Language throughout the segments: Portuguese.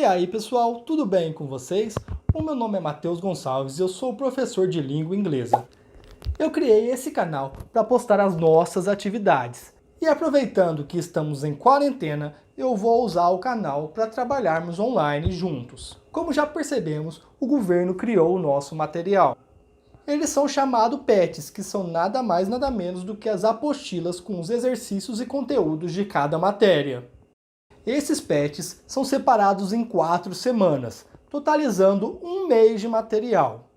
aí pessoal, tudo bem com vocês? O meu nome é Matheus Gonçalves e eu sou professor de língua inglesa. Eu criei esse canal para postar as nossas atividades. E aproveitando que estamos em quarentena, eu vou usar o canal para trabalharmos online juntos. Como já percebemos, o governo criou o nosso material. Eles são chamados PETs, que são nada mais nada menos do que as apostilas com os exercícios e conteúdos de cada matéria. Esses PETs são separados em 4 semanas, totalizando um mês de material.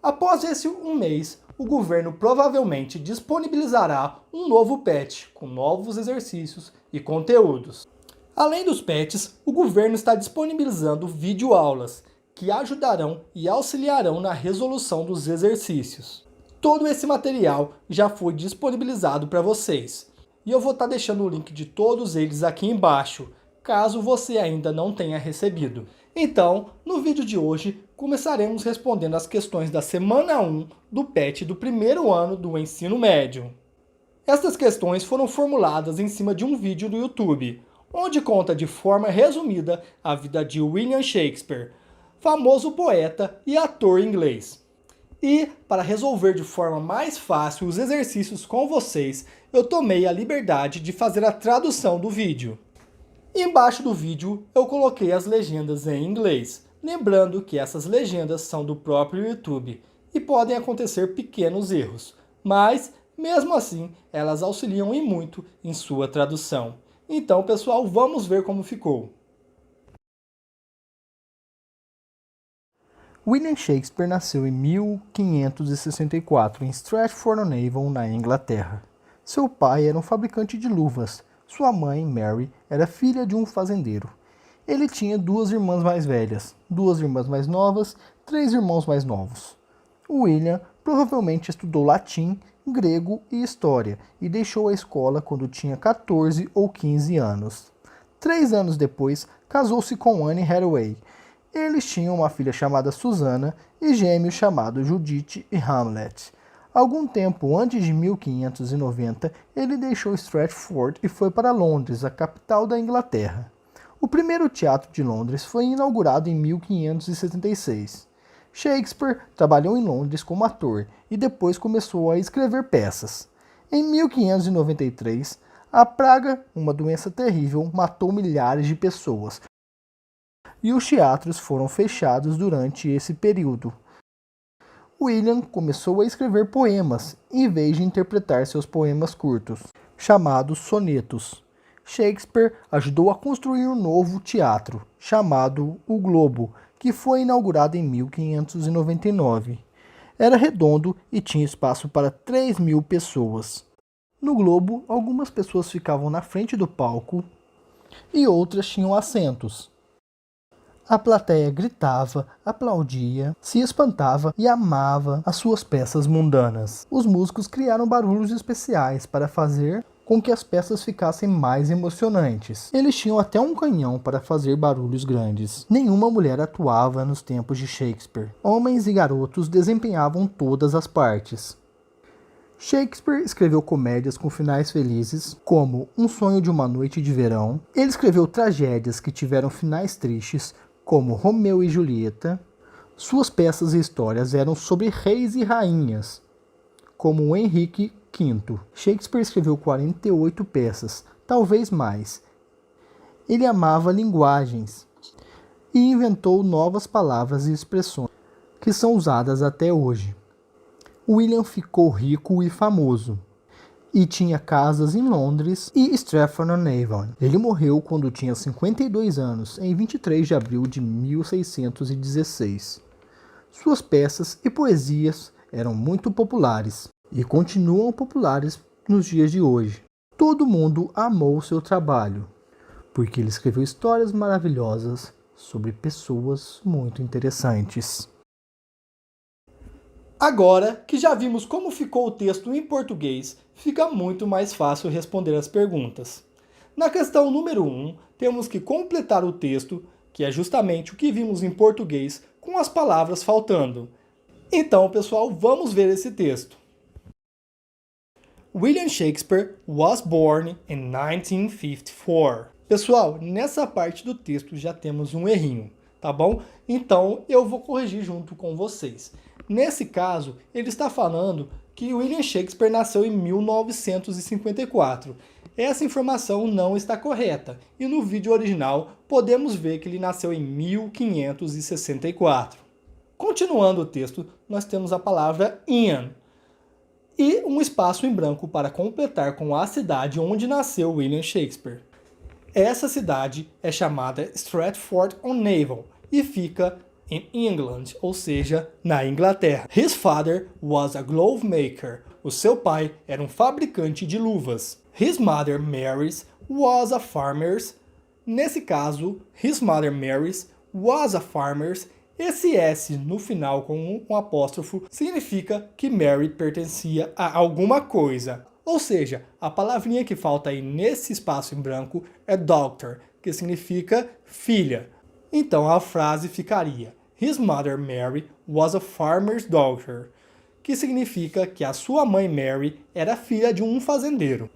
Após esse um mês, o governo provavelmente disponibilizará um novo PET com novos exercícios e conteúdos. Além dos PETs, o governo está disponibilizando videoaulas que ajudarão e auxiliarão na resolução dos exercícios. Todo esse material já foi disponibilizado para vocês e eu vou estar deixando o link de todos eles aqui embaixo, caso você ainda não tenha recebido. Então, no vídeo de hoje, começaremos respondendo as questões da semana 1 do PET do primeiro ano do ensino médio. Estas questões foram formuladas em cima de um vídeo do YouTube, onde conta de forma resumida a vida de William Shakespeare, famoso poeta e ator inglês. E, para resolver de forma mais fácil os exercícios com vocês, eu tomei a liberdade de fazer a tradução do vídeo. Embaixo do vídeo eu coloquei as legendas em inglês, lembrando que essas legendas são do próprio YouTube e podem acontecer pequenos erros, mas mesmo assim elas auxiliam e muito em sua tradução. Então pessoal, vamos ver como ficou. William Shakespeare nasceu em 1564 em Stratford-on-Avon, na Inglaterra. Seu pai era um fabricante de luvas. Sua mãe, Mary, era filha de um fazendeiro. Ele tinha 2 irmãs mais velhas, 2 irmãs mais novas, 3 irmãos mais novos. William provavelmente estudou latim, grego e história e deixou a escola quando tinha 14 ou 15 anos. 3 anos depois, casou-se com Anne Hathaway. Eles tinham uma filha chamada Susana e gêmeos chamados Judith e Hamlet. Algum tempo antes de 1590, ele deixou Stratford e foi para Londres, a capital da Inglaterra. O primeiro teatro de Londres foi inaugurado em 1576. Shakespeare trabalhou em Londres como ator e depois começou a escrever peças. Em 1593, a praga, uma doença terrível, matou milhares de pessoas e os teatros foram fechados durante esse período. William começou a escrever poemas, em vez de interpretar seus poemas curtos, chamados sonetos. Shakespeare ajudou a construir um novo teatro, chamado O Globo, que foi inaugurado em 1599. Era redondo e tinha espaço para 3.000 pessoas. No Globo, algumas pessoas ficavam na frente do palco e outras tinham assentos. A plateia gritava, aplaudia, se espantava e amava as suas peças mundanas. Os músicos criaram barulhos especiais para fazer com que as peças ficassem mais emocionantes. Eles tinham até um canhão para fazer barulhos grandes. Nenhuma mulher atuava nos tempos de Shakespeare. Homens e garotos desempenhavam todas as partes. Shakespeare escreveu comédias com finais felizes, como Um Sonho de uma Noite de Verão. Ele escreveu tragédias que tiveram finais tristes, como Romeu e Julieta. Suas peças e histórias eram sobre reis e rainhas, como Henrique V. Shakespeare escreveu 48 peças, talvez mais. Ele amava linguagens e inventou novas palavras e expressões que são usadas até hoje. William ficou rico e famoso e tinha casas em Londres e Stratford-on-Avon. Ele morreu quando tinha 52 anos, em 23 de abril de 1616. Suas peças e poesias eram muito populares e continuam populares nos dias de hoje. Todo mundo amou seu trabalho, porque ele escreveu histórias maravilhosas sobre pessoas muito interessantes. Agora que já vimos como ficou o texto em português, fica muito mais fácil responder as perguntas. Na questão número 1, temos que completar o texto, que é justamente o que vimos em português, com as palavras faltando. Então, pessoal, vamos ver esse texto. William Shakespeare was born in 1954. Pessoal, nessa parte do texto já temos um errinho. tá bom? Então, eu vou corrigir junto com vocês. Nesse caso, ele está falando que William Shakespeare nasceu em 1954. Essa informação não está correta, e no vídeo original podemos ver que ele nasceu em 1564. Continuando o texto, nós temos a palavra in e um espaço em branco para completar com a cidade onde nasceu William Shakespeare. Essa cidade é chamada Stratford-on-Avon e fica em England, ou seja, na Inglaterra. His father was a glove maker. O seu pai era um fabricante de luvas. His mother, Mary, was a farmer. Nesse caso, his mother, Mary, was a farmer. Esse S no final com um apóstrofo significa que Mary pertencia a alguma coisa. Ou seja, a palavrinha que falta aí nesse espaço em branco é daughter, que significa filha. Então a frase ficaria: His mother Mary was a farmer's daughter, que significa que a sua mãe Mary era filha de um fazendeiro.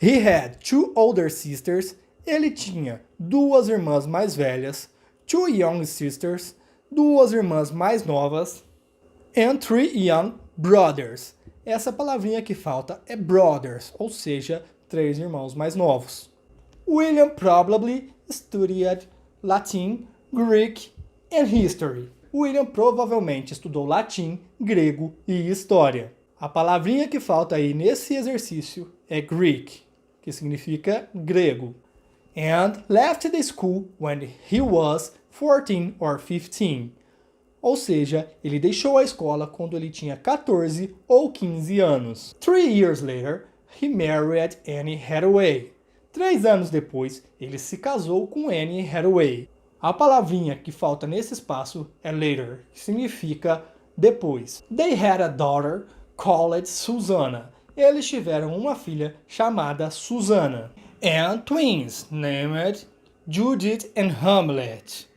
He had two older sisters. Ele tinha duas irmãs mais velhas, two young sisters, duas irmãs mais novas, and three young brothers. Essa palavrinha que falta é brothers, ou seja, três irmãos mais novos. William probably studied Latin, Greek and history. William provavelmente estudou latim, grego e história. A palavrinha que falta aí nesse exercício é Greek, que significa grego. And left the school when he was 14 or 15. Ou seja, ele deixou a escola quando ele tinha 14 ou 15 anos. 3 years later, he married Anne Hathaway. 3 anos depois, ele se casou com Anne Hathaway. A palavrinha que falta nesse espaço é later, que significa depois. They had a daughter called Susanna. Eles tiveram uma filha chamada Susana. And twins named Judith and Hamlet.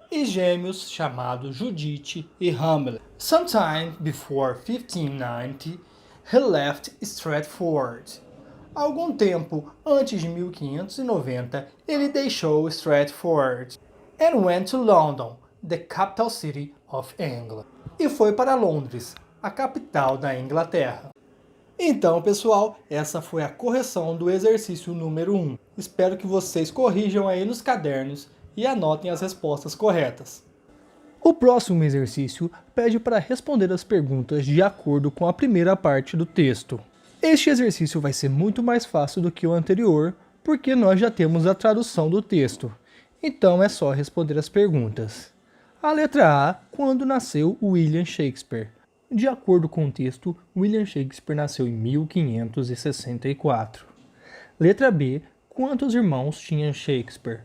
E gêmeos chamados Judite e Hamlet. Sometime before 1590, he left Stratford. Algum tempo antes de 1590, ele deixou Stratford and went to London, the capital city of England. E foi para Londres, a capital da Inglaterra. Então, pessoal, essa foi a correção do exercício número 1. Espero que vocês corrijam aí nos cadernos e anotem as respostas corretas. O próximo exercício pede para responder as perguntas de acordo com a primeira parte do texto. Este exercício vai ser muito mais fácil do que o anterior, porque nós já temos a tradução do texto. Então é só responder as perguntas. A letra A, quando nasceu William Shakespeare? De acordo com o texto, William Shakespeare nasceu em 1564. Letra B, quantos irmãos tinha Shakespeare?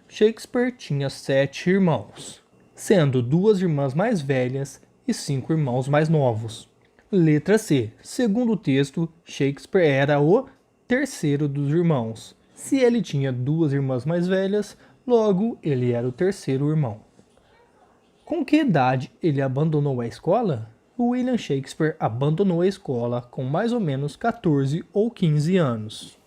Shakespeare tinha 7 irmãos, sendo 2 irmãs mais velhas e 5 irmãos mais novos. Letra C. Segundo o texto, Shakespeare era o terceiro dos irmãos. Se ele tinha 2 irmãs mais velhas, logo ele era o terceiro irmão. Com que idade ele abandonou a escola? William Shakespeare abandonou a escola com mais ou menos 14 ou 15 anos.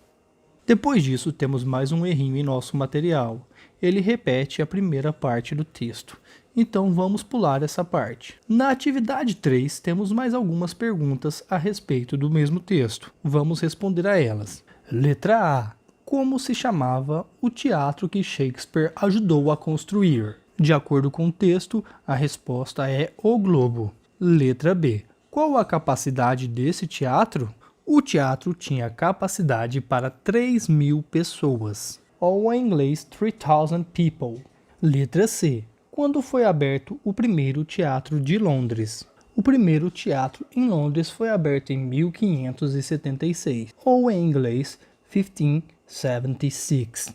Depois disso, temos mais um errinho em nosso material. Ele repete a primeira parte do texto. Então vamos pular essa parte. Na atividade 3, temos mais algumas perguntas a respeito do mesmo texto. Vamos responder a elas. Letra A. Como se chamava o teatro que Shakespeare ajudou a construir? De acordo com o texto, a resposta é o Globo. Letra B. Qual a capacidade desse teatro? O teatro tinha capacidade para 3.000 pessoas, ou em inglês 3,000 people. Letra C. Quando foi aberto o primeiro teatro de Londres? O primeiro teatro em Londres foi aberto em 1576, ou em inglês 1576.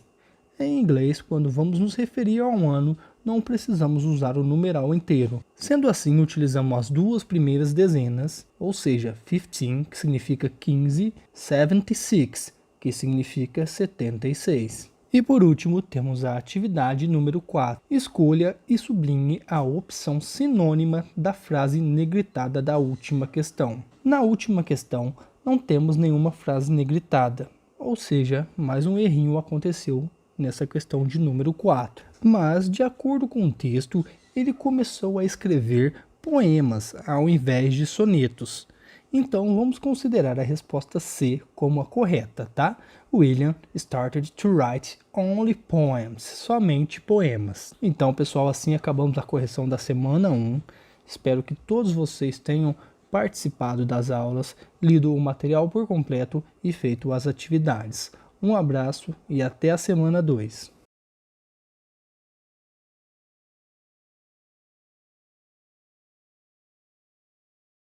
Em inglês, quando vamos nos referir a um ano, não precisamos usar o numeral inteiro. Sendo assim, utilizamos as duas primeiras dezenas, ou seja, 15, que significa 15, 76, que significa 76. E por último, temos a atividade número 4. Escolha e sublinhe a opção sinônima da frase negritada da última questão. Na última questão, não temos nenhuma frase negritada, ou seja, mais um errinho aconteceu nessa questão de número 4. Mas, de acordo com o texto, ele começou a escrever poemas ao invés de sonetos. Então, vamos considerar a resposta C como a correta, tá? William started to write only poems, somente poemas. Então, pessoal, assim acabamos a correção da semana 1. Espero que todos vocês tenham participado das aulas, lido o material por completo e feito as atividades. Um abraço e até a semana 2.